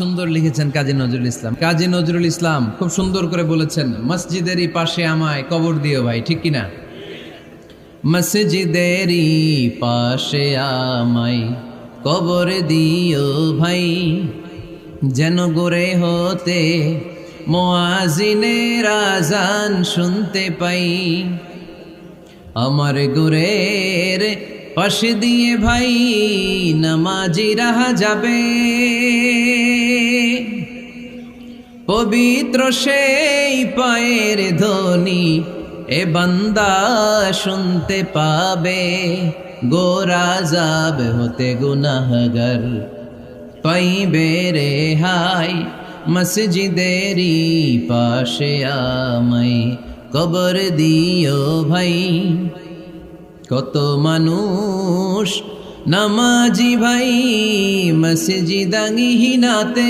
সুন্দর লিখেছেন কাজী নজরুল ইসলাম। কাজী নজরুল ইসলাম খুব সুন্দর করে বলেছেন, মসজিদেরই পাশে আমায় কবর দিও ভাই, ঠিক কিনা? মসজিদেরই পাশে আমায় কবর দিও ভাই, যেন গোরে হতে মুয়াজ্জিনের আযান শুনতে পাই। আমার গোরের পাশে দিয়ে ভাই নামাজিরা যাবে, পবিত্র সেই পায়ের ধ্বনি এ বান্দা শুনতে পাবে। গোরা যাব হতে গুনাহগার পাইবে রেহাই, মসজিদেরই পাশে আমায় কবর দিও ভাই। কত মানুষ নামাজি ভাই মসজিদাঙ্গিহীনাতে